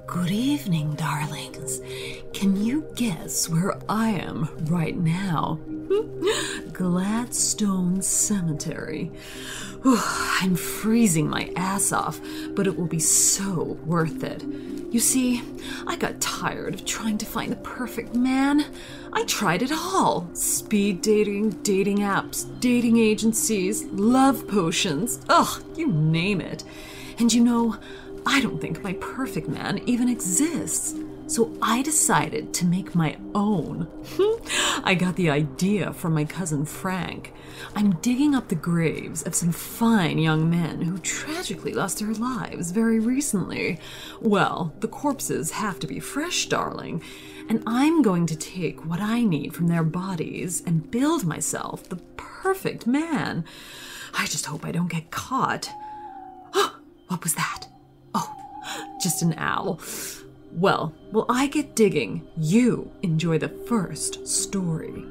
Good evening, darlings. Can you guess where I am right now? Gladstone Cemetery. I'm freezing my ass off, but it will be so worth it. You see, I got tired of trying to find the perfect man. I tried it all. Speed dating, dating apps, dating agencies, love potions. Ugh, you name it. And you know, I don't think my perfect man even exists. So I decided to make my own. I got the idea from my cousin Frank. I'm digging up the graves of some fine young men who tragically lost their lives very recently. Well, the corpses have to be fresh, darling. And I'm going to take what I need from their bodies and build myself the perfect man. I just hope I don't get caught. What was that? Oh, just an owl. Well, while I get digging, you enjoy the first story.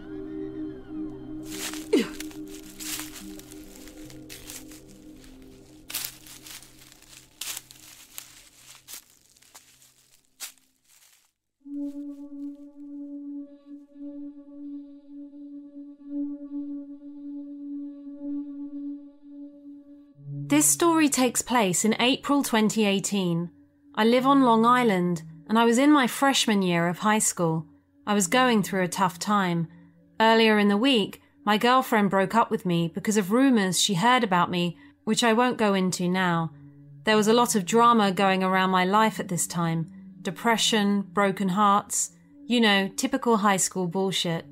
This story takes place in April 2018. I live on Long Island, and I was in my freshman year of high school. I was going through a tough time. Earlier in the week, my girlfriend broke up with me because of rumours she heard about me, which I won't go into now. There was a lot of drama going around my life at this time. Depression, broken hearts, you know, typical high school bullshit.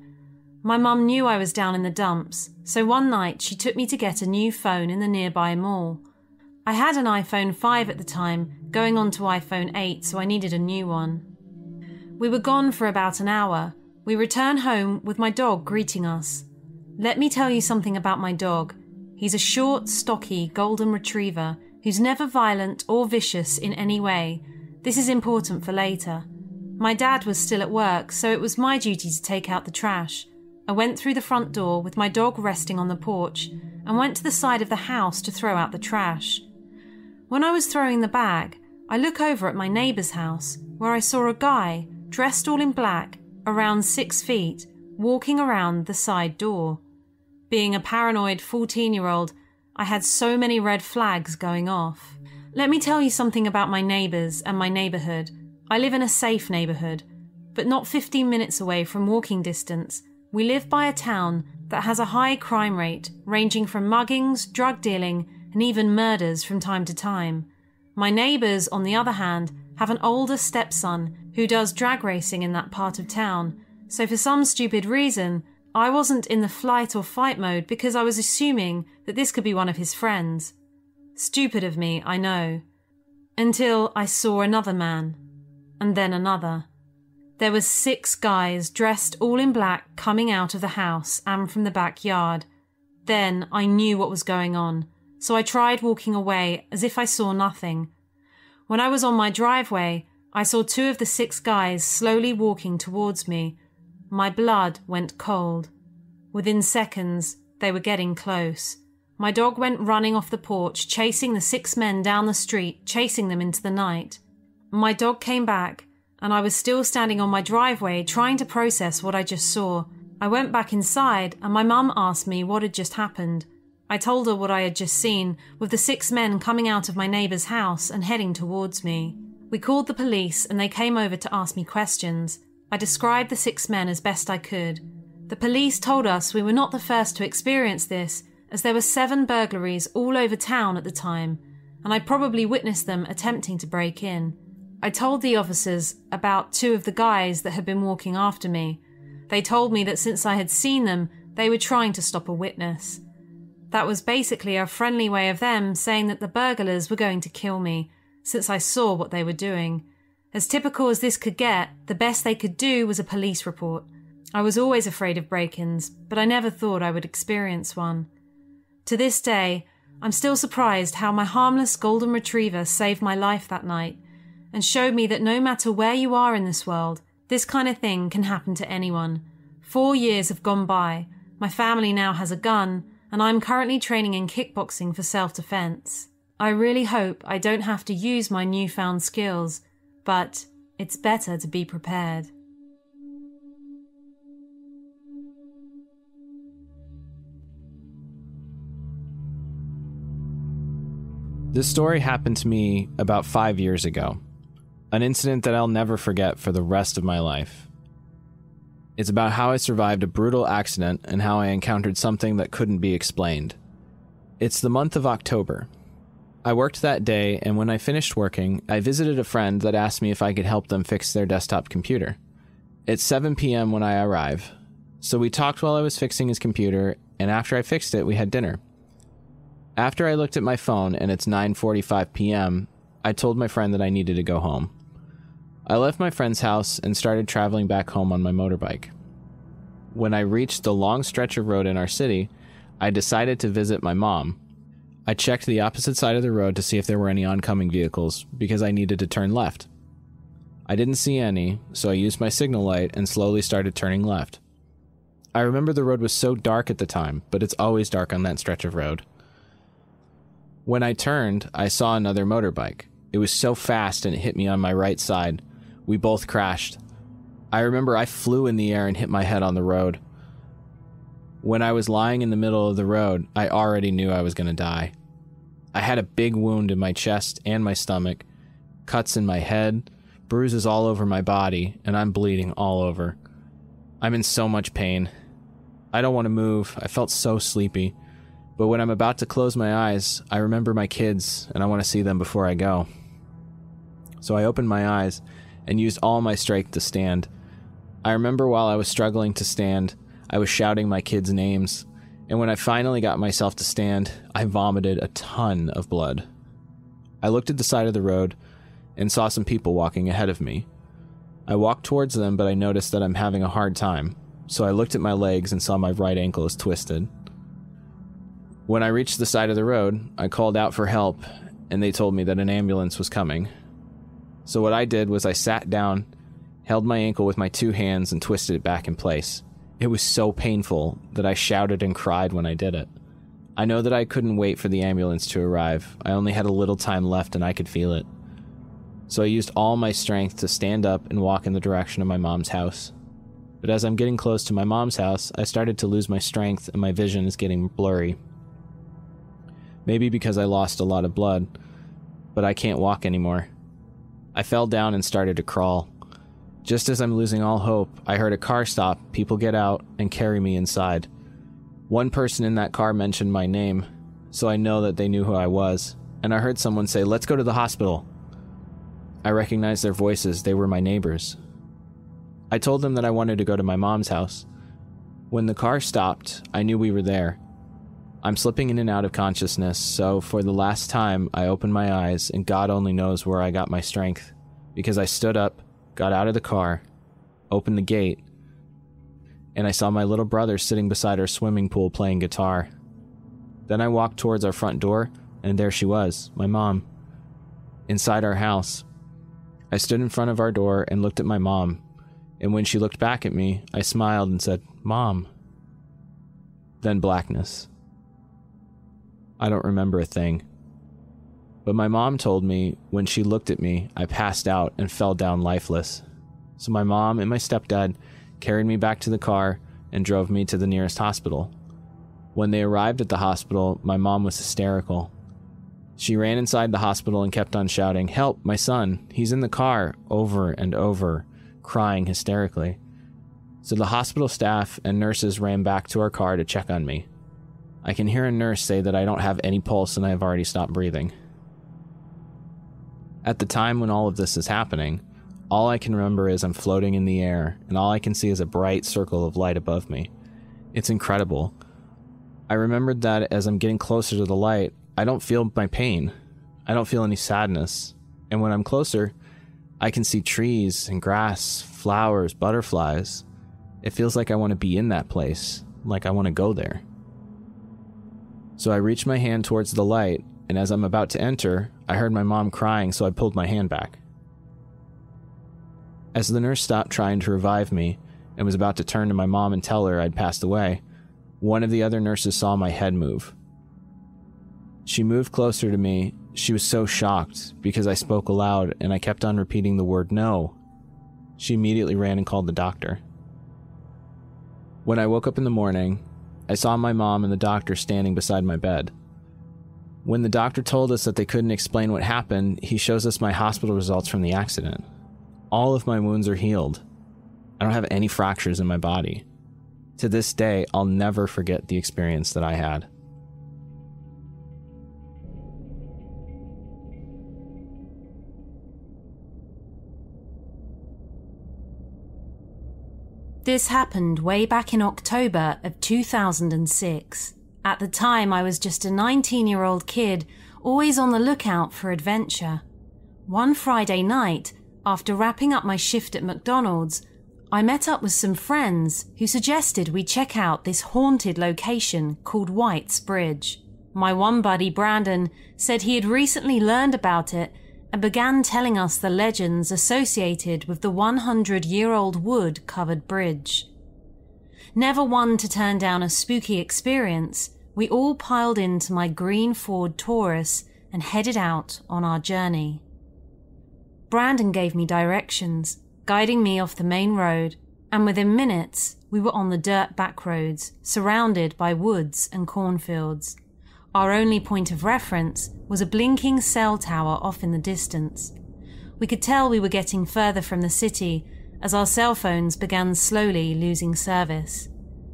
My mum knew I was down in the dumps, so one night she took me to get a new phone in the nearby mall. I had an iPhone 5 at the time, going on to iPhone 8, so I needed a new one. We were gone for about an hour. We returned home with my dog greeting us. Let me tell you something about my dog. He's a short, stocky golden retriever who's never violent or vicious in any way. This is important for later. My dad was still at work, so it was my duty to take out the trash. I went through the front door with my dog resting on the porch and went to the side of the house to throw out the trash. When I was throwing the bag, I look over at my neighbour's house, where I saw a guy, dressed all in black, around 6 feet, walking around the side door. Being a paranoid 14-year-old, I had so many red flags going off. Let me tell you something about my neighbours and my neighbourhood. I live in a safe neighbourhood, but not 15 minutes away from walking distance. We live by a town that has a high crime rate, ranging from muggings, drug dealing, and even murders from time to time. My neighbours, on the other hand, have an older stepson who does drag racing in that part of town, so for some stupid reason, I wasn't in the flight or fight mode because I was assuming that this could be one of his friends. Stupid of me, I know. Until I saw another man, and then another. There was 6 guys dressed all in black coming out of the house and from the backyard. Then I knew what was going on, so I tried walking away as if I saw nothing. When I was on my driveway, I saw 2 of the 6 guys slowly walking towards me. My blood went cold. Within seconds, they were getting close. My dog went running off the porch, chasing the 6 men down the street, chasing them into the night. My dog came back, and I was still standing on my driveway trying to process what I just saw. I went back inside and my mum asked me what had just happened. I told her what I had just seen, with the 6 men coming out of my neighbour's house and heading towards me. We called the police and they came over to ask me questions. I described the 6 men as best I could. The police told us we were not the first to experience this, as there were 7 burglaries all over town at the time, and I probably witnessed them attempting to break in. I told the officers about 2 of the guys that had been walking after me. They told me that since I had seen them, they were trying to stop a witness. That was basically a friendly way of them saying that the burglars were going to kill me, since I saw what they were doing. As typical as this could get, the best they could do was a police report. I was always afraid of break-ins, but I never thought I would experience one. To this day, I'm still surprised how my harmless golden retriever saved my life that night and showed me that no matter where you are in this world, this kind of thing can happen to anyone. 4 years have gone by, my family now has a gun, and I'm currently training in kickboxing for self-defense. I really hope I don't have to use my newfound skills, but it's better to be prepared. This story happened to me about 5 years ago, an incident that I'll never forget for the rest of my life. It's about how I survived a brutal accident and how I encountered something that couldn't be explained. It's the month of October. I worked that day, and when I finished working, I visited a friend that asked me if I could help them fix their desktop computer. It's 7 p.m. when I arrive, so we talked while I was fixing his computer, and after I fixed it, we had dinner. After I looked at my phone and it's 9:45 p.m., I told my friend that I needed to go home. I left my friend's house and started traveling back home on my motorbike. When I reached the long stretch of road in our city, I decided to visit my mom. I checked the opposite side of the road to see if there were any oncoming vehicles because I needed to turn left. I didn't see any, so I used my signal light and slowly started turning left. I remember the road was so dark at the time, but it's always dark on that stretch of road. When I turned, I saw another motorbike. It was so fast and it hit me on my right side. We both crashed. I remember I flew in the air and hit my head on the road. When I was lying in the middle of the road, I already knew I was going to die. I had a big wound in my chest and my stomach, cuts in my head, bruises all over my body, and I'm bleeding all over. I'm in so much pain. I don't want to move. I felt so sleepy. But when I'm about to close my eyes, I remember my kids, and I want to see them before I go. So I opened my eyes and used all my strength to stand. I remember while I was struggling to stand, I was shouting my kids' names, and when I finally got myself to stand, I vomited a ton of blood. I looked at the side of the road and saw some people walking ahead of me. I walked towards them, but I noticed that I'm having a hard time, so I looked at my legs and saw my right ankle is twisted. When I reached the side of the road, I called out for help, and they told me that an ambulance was coming. So what I did was I sat down, held my ankle with my 2 hands, and twisted it back in place. It was so painful that I shouted and cried when I did it. I know that I couldn't wait for the ambulance to arrive. I only had a little time left and I could feel it. So I used all my strength to stand up and walk in the direction of my mom's house. But as I'm getting close to my mom's house, I started to lose my strength and my vision is getting blurry. Maybe because I lost a lot of blood, but I can't walk anymore. I fell down and started to crawl. Just as I'm losing all hope, I heard a car stop, people get out, and carry me inside. One person in that car mentioned my name, so I know that they knew who I was, and I heard someone say, "Let's go to the hospital." I recognized their voices, they were my neighbors. I told them that I wanted to go to my mom's house. When the car stopped, I knew we were there. I'm slipping in and out of consciousness, so for the last time, I opened my eyes, and God only knows where I got my strength, because I stood up, got out of the car, opened the gate, and I saw my little brother sitting beside our swimming pool playing guitar. Then I walked towards our front door, and there she was, my mom, inside our house. I stood in front of our door and looked at my mom, and when she looked back at me, I smiled and said, "Mom." Then blackness. I don't remember a thing. But my mom told me when she looked at me, I passed out and fell down lifeless. So my mom and my stepdad carried me back to the car and drove me to the nearest hospital. When they arrived at the hospital, my mom was hysterical. She ran inside the hospital and kept on shouting, "Help, my son, he's in the car," over and over, crying hysterically. So the hospital staff and nurses ran back to our car to check on me. I can hear a nurse say that I don't have any pulse and I have already stopped breathing. At the time when all of this is happening, all I can remember is I'm floating in the air, and all I can see is a bright circle of light above me. It's incredible. I remembered that as I'm getting closer to the light, I don't feel my pain. I don't feel any sadness. And when I'm closer, I can see trees and grass, flowers, butterflies. It feels like I want to be in that place, like I want to go there. So I reached my hand towards the light, and as I'm about to enter, I heard my mom crying, so I pulled my hand back. As the nurse stopped trying to revive me and was about to turn to my mom and tell her I'd passed away, one of the other nurses saw my head move. She moved closer to me. She was so shocked because I spoke aloud and I kept on repeating the word no. She immediately ran and called the doctor. When I woke up in the morning, I saw my mom and the doctor standing beside my bed. When the doctor told us that they couldn't explain what happened, he shows us my hospital results from the accident. All of my wounds are healed. I don't have any fractures in my body. To this day, I'll never forget the experience that I had. This happened way back in October of 2006. At the time, I was just a 19-year-old kid, always on the lookout for adventure. One Friday night, after wrapping up my shift at McDonald's, I met up with some friends who suggested we check out this haunted location called White's Bridge. My one buddy, Brandon, said he had recently learned about it and began telling us the legends associated with the 100-year-old wood-covered bridge. Never one to turn down a spooky experience, we all piled into my green Ford Taurus and headed out on our journey. Brandon gave me directions, guiding me off the main road, and within minutes we were on the dirt back roads, surrounded by woods and cornfields. Our only point of reference was a blinking cell tower off in the distance. We could tell we were getting further from the city as our cell phones began slowly losing service.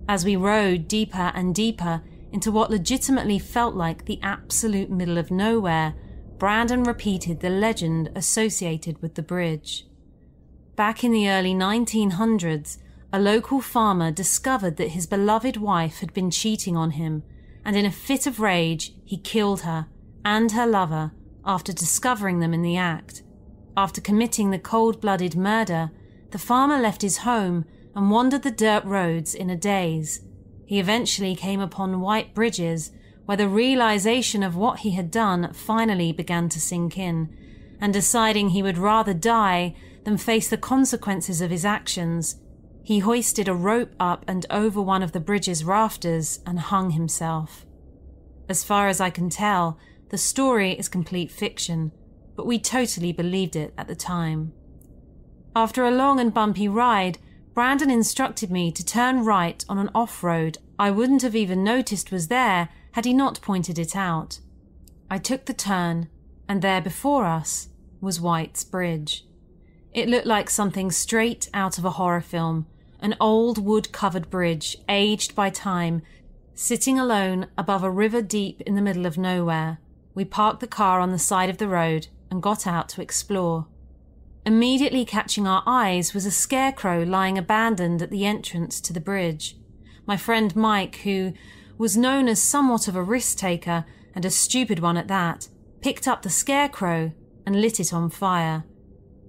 As we rode deeper and deeper into what legitimately felt like the absolute middle of nowhere, Brandon repeated the legend associated with the bridge. Back in the early 1900s, a local farmer discovered that his beloved wife had been cheating on him, and in a fit of rage, he killed her and her lover after discovering them in the act. After committing the cold-blooded murder, the farmer left his home and wandered the dirt roads in a daze. He eventually came upon white bridges, where the realization of what he had done finally began to sink in, and deciding he would rather die than face the consequences of his actions, he hoisted a rope up and over one of the bridge's rafters and hung himself. As far as I can tell, the story is complete fiction, but we totally believed it at the time. After a long and bumpy ride, Brandon instructed me to turn right on an off-road I wouldn't have even noticed was there had he not pointed it out. I took the turn, and there before us was White's Bridge. It looked like something straight out of a horror film, an old wood-covered bridge, aged by time, sitting alone above a river deep in the middle of nowhere. We parked the car on the side of the road and got out to explore. Immediately catching our eyes was a scarecrow lying abandoned at the entrance to the bridge. My friend Mike, who was known as somewhat of a risk-taker, and a stupid one at that, picked up the scarecrow and lit it on fire.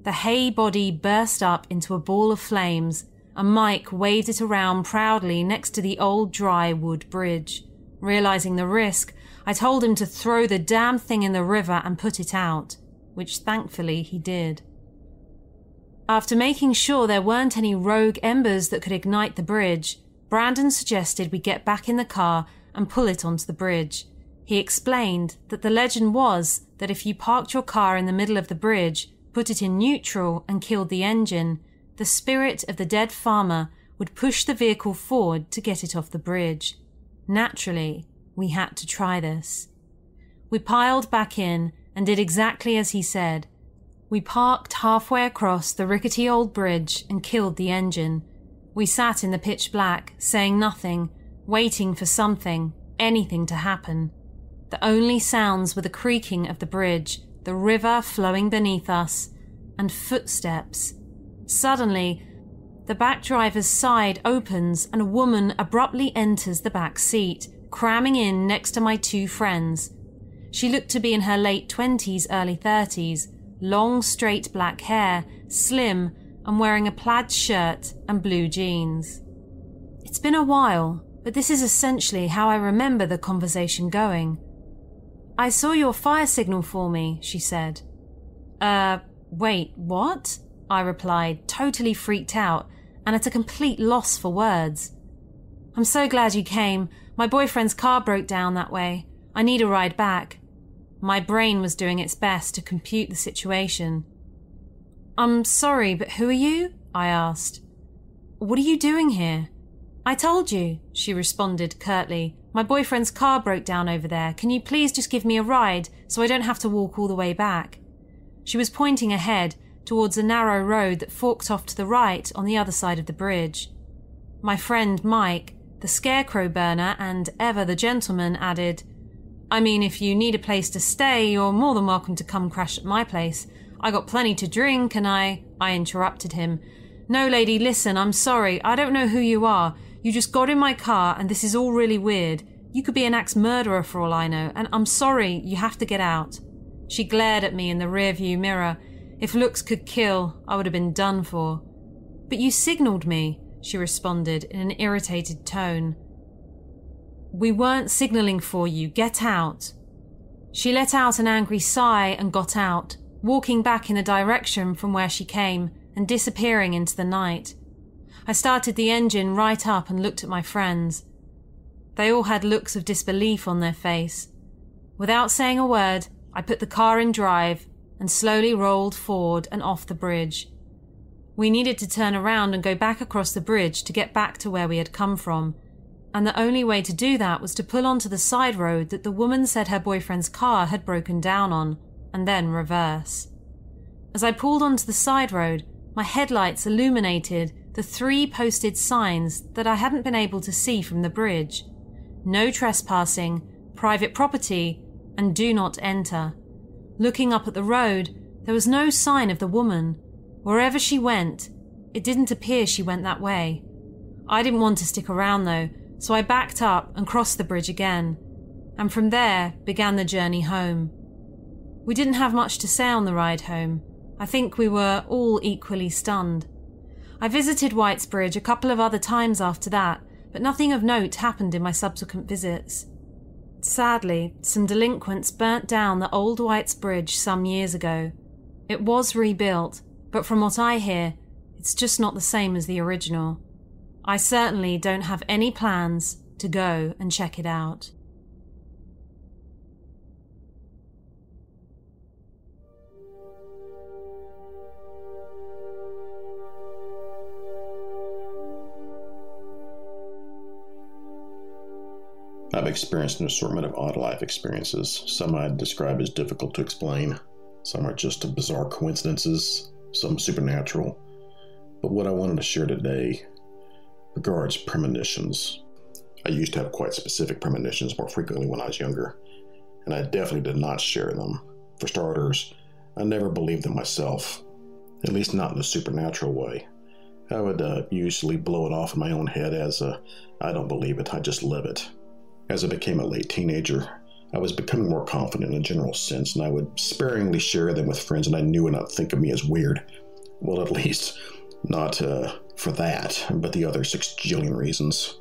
The hay body burst up into a ball of flames, and Mike waved it around proudly next to the old dry wood bridge. Realizing the risk, I told him to throw the damn thing in the river and put it out, which thankfully he did. After making sure there weren't any rogue embers that could ignite the bridge, Brandon suggested we get back in the car and pull it onto the bridge. He explained that the legend was that if you parked your car in the middle of the bridge, put it in neutral and killed the engine, the spirit of the dead farmer would push the vehicle forward to get it off the bridge. Naturally, we had to try this. We piled back in and did exactly as he said. We parked halfway across the rickety old bridge and killed the engine. We sat in the pitch black, saying nothing, waiting for something, anything to happen. The only sounds were the creaking of the bridge, the river flowing beneath us, and footsteps. Suddenly, the back driver's side opens and a woman abruptly enters the back seat, cramming in next to my two friends. She looked to be in her late 20s, early 30s, long straight black hair, slim, and wearing a plaid shirt and blue jeans. It's been a while, but this is essentially how I remember the conversation going. "I saw your fire signal for me," she said. Wait, what?" I replied, totally freaked out and at a complete loss for words. "I'm so glad you came. My boyfriend's car broke down that way. I need a ride back." My brain was doing its best to compute the situation. "I'm sorry, but who are you?" I asked. "What are you doing here?" "I told you," she responded curtly. "My boyfriend's car broke down over there. Can you please just give me a ride so I don't have to walk all the way back?" She was pointing ahead towards a narrow road that forked off to the right on the other side of the bridge. My friend Mike, the scarecrow burner and ever the gentleman, added, "I mean, if you need a place to stay, you're more than welcome to come crash at my place. I got plenty to drink and I interrupted him. "No, lady, listen, I'm sorry. I don't know who you are. You just got in my car and this is all really weird. You could be an axe-murderer for all I know, and I'm sorry, you have to get out." She glared at me in the rearview mirror. If looks could kill, I would have been done for. "But you signalled me," she responded in an irritated tone. "We weren't signalling for you. Get out." She let out an angry sigh and got out, walking back in the direction from where she came and disappearing into the night. I started the engine right up and looked at my friends. They all had looks of disbelief on their face. Without saying a word, I put the car in drive and slowly rolled forward and off the bridge. We needed to turn around and go back across the bridge to get back to where we had come from, and the only way to do that was to pull onto the side road that the woman said her boyfriend's car had broken down on, and then reverse. As I pulled onto the side road, my headlights illuminated the 3 posted signs that I hadn't been able to see from the bridge: "No trespassing," "Private property," and "Do not enter." Looking up at the road, there was no sign of the woman. Wherever she went, it didn't appear she went that way. I didn't want to stick around though, so I backed up and crossed the bridge again, and from there began the journey home. We didn't have much to say on the ride home. I think we were all equally stunned. I visited White's Bridge a couple of other times after that, but nothing of note happened in my subsequent visits. Sadly, some delinquents burnt down the old White's Bridge some years ago. It was rebuilt, but from what I hear, it's just not the same as the original. I certainly don't have any plans to go and check it out. I've experienced an assortment of odd life experiences. Some I'd describe as difficult to explain. Some are just bizarre coincidences, some supernatural. But what I wanted to share today regards premonitions. I used to have quite specific premonitions more frequently when I was younger, and I definitely did not share them. For starters, I never believed them myself, at least not in a supernatural way. I would usually blow it off in my own head as I don't believe it, I just live it. As I became a late teenager, I was becoming more confident in a general sense, and I would sparingly share them with friends, and I knew would not think of me as weird. Well, at least not for that, but the other 6 jillion reasons.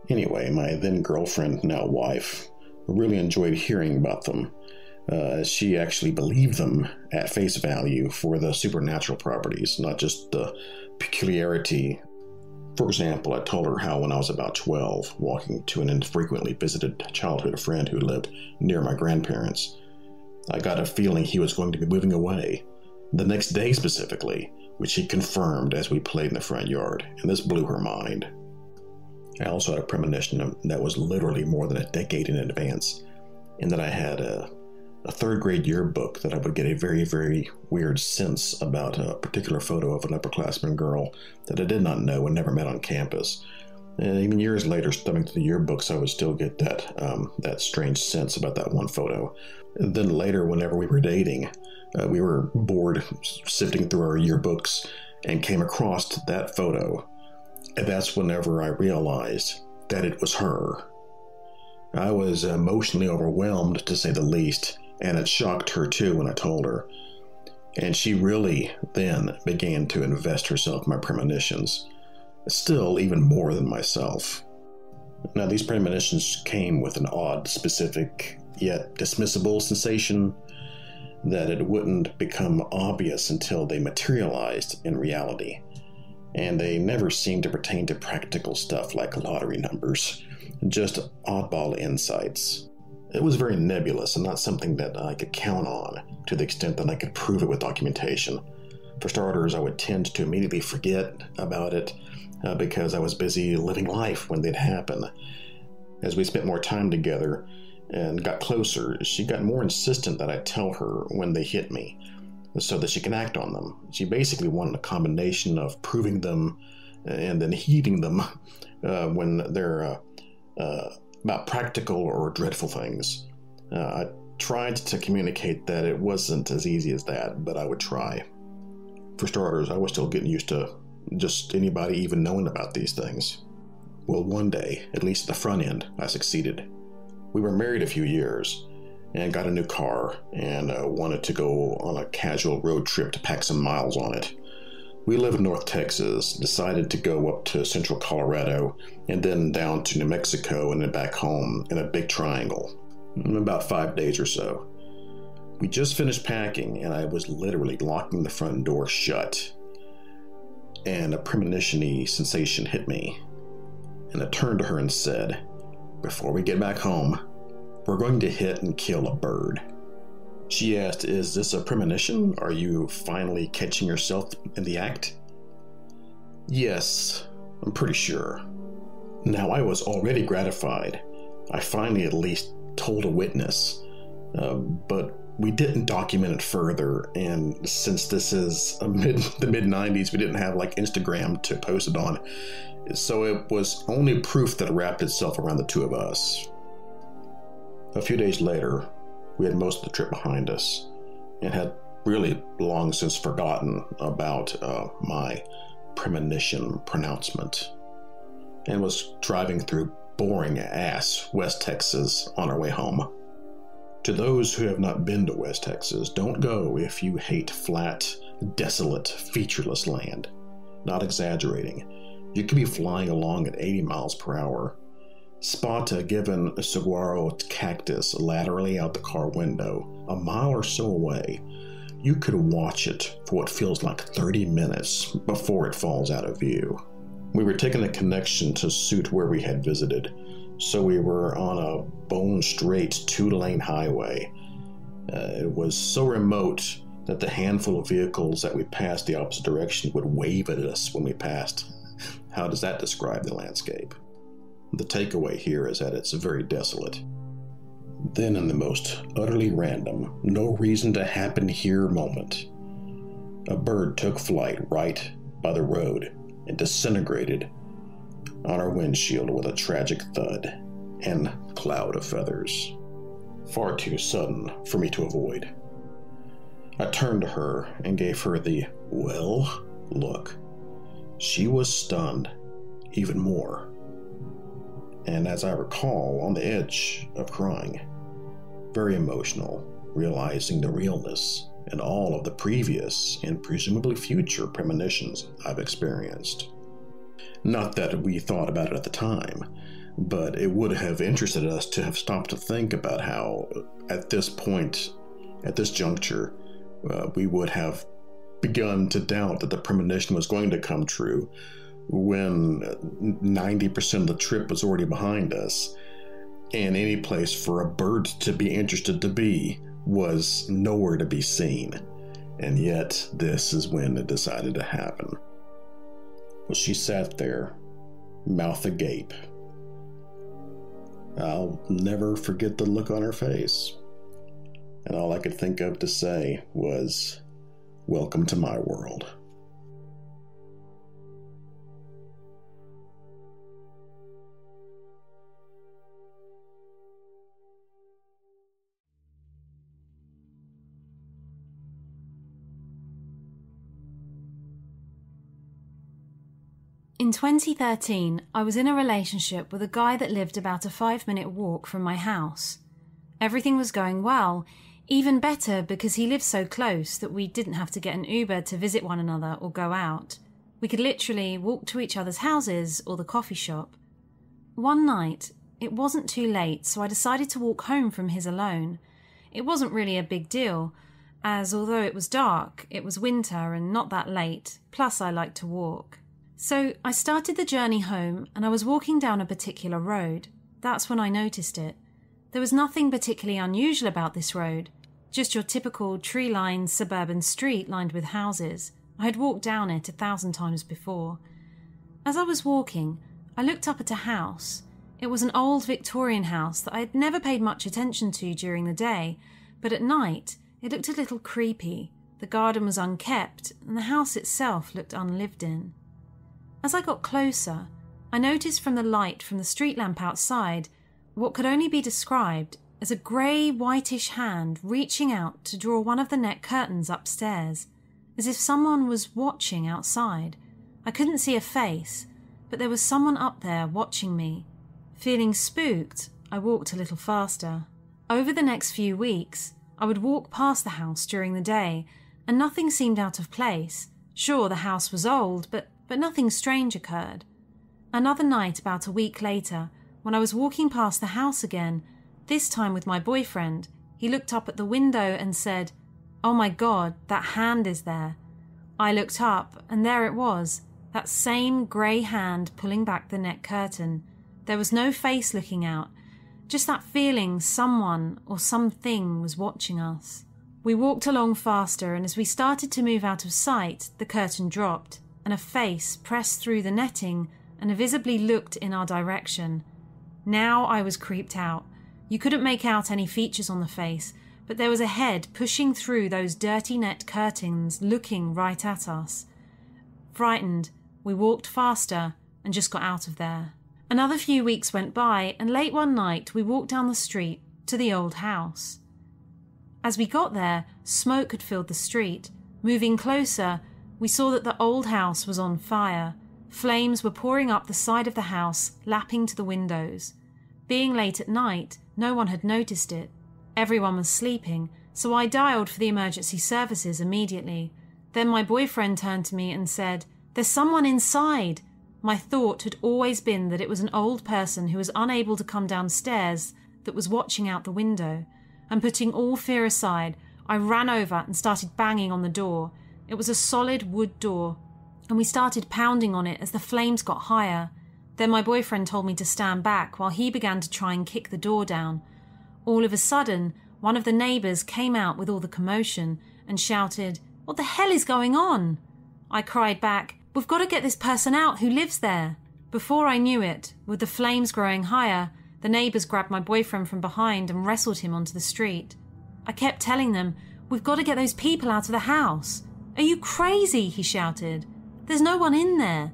Anyway, my then girlfriend, now wife, really enjoyed hearing about them, as she actually believed them at face value for the supernatural properties, not just the peculiarity. For example, I told her how when I was about 12, walking to an infrequently visited childhood friend who lived near my grandparents, I got a feeling he was going to be moving away, the next day specifically, which he confirmed as we played in the front yard, and this blew her mind. I also had a premonition that was literally more than a decade in advance, in that I had a 3rd grade yearbook that I would get a very, very weird sense about a particular photo of an upperclassman girl that I did not know and never met on campus. And even years later, thumbing through the yearbooks, I would still get that strange sense about that one photo. And then later, whenever we were dating, we were bored sifting through our yearbooks and came across that photo. And that's whenever I realized that it was her. I was emotionally overwhelmed, to say the least, and it shocked her too when I told her. And she really then began to invest herself in my premonitions, still even more than myself. Now, these premonitions came with an odd, specific, yet dismissible sensation that it wouldn't become obvious until they materialized in reality. And they never seemed to pertain to practical stuff like lottery numbers, just oddball insights. It was very nebulous and not something that I could count on to the extent that I could prove it with documentation. For starters, I would tend to immediately forget about it because I was busy living life when they'd happen. As we spent more time together and got closer, she got more insistent that I tell her when they hit me so that she can act on them. She basically wanted a combination of proving them and then heeding them when they're about practical or dreadful things. I tried to communicate that it wasn't as easy as that, but I would try. For starters, I was still getting used to just anybody even knowing about these things. Well, one day, at least at the front end, I succeeded. We were married a few years and got a new car and wanted to go on a casual road trip to pack some miles on it. We live in North Texas, decided to go up to central Colorado and then down to New Mexico and then back home in a big triangle, in about 5 days or so. We just finished packing and I was literally locking the front door shut, and a premonition-y sensation hit me. And I turned to her and said, "Before we get back home, we're going to hit and kill a bird." She asked, "Is this a premonition? Are you finally catching yourself in the act?" "Yes, I'm pretty sure." Now, I was already gratified. I finally at least told a witness, but we didn't document it further, and since this is the mid-90s, we didn't have like Instagram to post it on, so it was only proof that wrapped itself around the two of us. A few days later, we had most of the trip behind us and had really long since forgotten about my premonition pronouncement and was driving through boring-ass West Texas on our way home. To those who have not been to West Texas, don't go if you hate flat, desolate, featureless land. Not exaggerating. You could be flying along at 80 miles per hour. Spot a given saguaro cactus laterally out the car window, a mile or so away. You could watch it for what feels like 30 minutes before it falls out of view. We were taking a connection to suit where we had visited, so we were on a bone-straight 2-lane highway. It was so remote that the handful of vehicles that we passed the opposite direction would wave at us when we passed. How does that describe the landscape? The takeaway here is that it's very desolate. Then, in the most utterly random, no reason to happen here moment, a bird took flight right by the road and disintegrated on our windshield with a tragic thud and cloud of feathers. Far too sudden for me to avoid. I turned to her and gave her the "well" look. She was stunned even more, and as I recall, on the edge of crying, very emotional, realizing the realness and all of the previous and presumably future premonitions I've experienced. Not that we thought about it at the time, but it would have interested us to have stopped to think about how, at this point, at this juncture, we would have begun to doubt that the premonition was going to come true when 90% of the trip was already behind us, and any place for a bird to be interested to be was nowhere to be seen. And yet, this is when it decided to happen. Well, she sat there, mouth agape. I'll never forget the look on her face. And all I could think of to say was, "Welcome to my world." In 2013, I was in a relationship with a guy that lived about a 5-minute walk from my house. Everything was going well. Even better because he lived so close that we didn't have to get an Uber to visit one another or go out. We could literally walk to each other's houses or the coffee shop. One night, it wasn't too late, so I decided to walk home from his alone. It wasn't really a big deal, as although it was dark, it was winter and not that late, plus I liked to walk. So I started the journey home and I was walking down a particular road. That's when I noticed it. There was nothing particularly unusual about this road, just your typical tree-lined suburban street lined with houses. I had walked down it 1,000 times before. As I was walking, I looked up at a house. It was an old Victorian house that I had never paid much attention to during the day, but at night it looked a little creepy. The garden was unkept, and the house itself looked unlived in. As I got closer, I noticed from the light from the street lamp outside what could only be described as a grey, whitish hand reaching out to draw one of the net curtains upstairs, as if someone was watching outside. I couldn't see a face, but there was someone up there watching me. Feeling spooked, I walked a little faster. Over the next few weeks, I would walk past the house during the day, and nothing seemed out of place. Sure, the house was old, but nothing strange occurred. Another night, about a week later, when I was walking past the house again, this time with my boyfriend, he looked up at the window and said, "Oh my God, that hand is there." I looked up, and there it was, that same grey hand pulling back the net curtain. There was no face looking out, just that feeling someone or something was watching us. We walked along faster, and as we started to move out of sight, the curtain dropped, and a face pressed through the netting and visibly looked in our direction. Now I was creeped out. You couldn't make out any features on the face, but there was a head pushing through those dirty net curtains, looking right at us. Frightened, we walked faster and just got out of there. Another few weeks went by, and late one night we walked down the street to the old house. As we got there, smoke had filled the street. Moving closer, we saw that the old house was on fire. Flames were pouring up the side of the house, lapping to the windows. Being late at night, no one had noticed it. Everyone was sleeping, so I dialed for the emergency services immediately. Then my boyfriend turned to me and said, "There's someone inside." My thought had always been that it was an old person who was unable to come downstairs that was watching out the window. And putting all fear aside, I ran over and started banging on the door. It was a solid wood door, and we started pounding on it as the flames got higher. Then my boyfriend told me to stand back while he began to try and kick the door down. All of a sudden, one of the neighbours came out with all the commotion and shouted, "What the hell is going on?" I cried back, "We've got to get this person out who lives there." Before I knew it, with the flames growing higher, the neighbours grabbed my boyfriend from behind and wrestled him onto the street. I kept telling them, "We've got to get those people out of the house." "Are you crazy?" he shouted. "There's no one in there.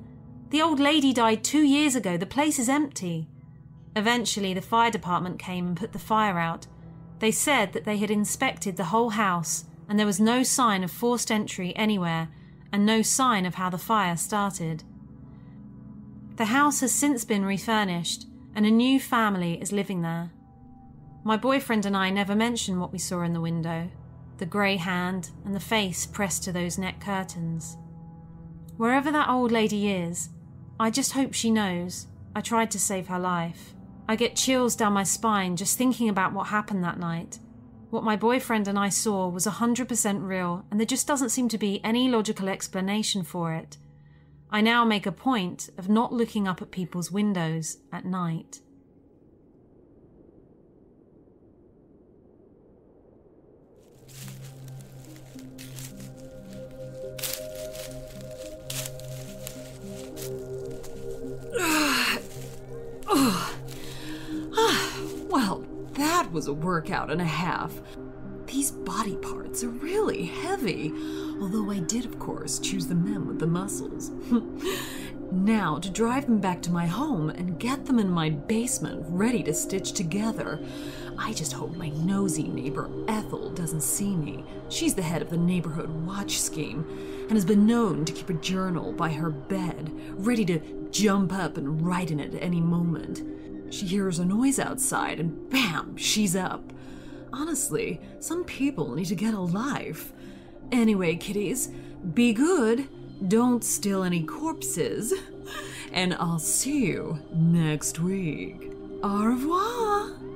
The old lady died 2 years ago. The place is empty." Eventually, the fire department came and put the fire out. They said that they had inspected the whole house and there was no sign of forced entry anywhere and no sign of how the fire started. The house has since been refurnished and a new family is living there. My boyfriend and I never mentioned what we saw in the window, the grey hand and the face pressed to those net curtains. Wherever that old lady is, I just hope she knows I tried to save her life. I get chills down my spine just thinking about what happened that night. What my boyfriend and I saw was 100% real, and there just doesn't seem to be any logical explanation for it. I now make a point of not looking up at people's windows at night. Well, that was a workout and a half. These body parts are really heavy, although I did, of course, choose the men with the muscles. Now, to drive them back to my home and get them in my basement ready to stitch together. I just hope my nosy neighbor Ethel doesn't see me. She's the head of the neighborhood watch scheme and has been known to keep a journal by her bed, ready to jump up and write in it at any moment. She hears a noise outside and bam, she's up. Honestly, some people need to get a life. Anyway, kitties, be good, don't steal any corpses, and I'll see you next week. Au revoir!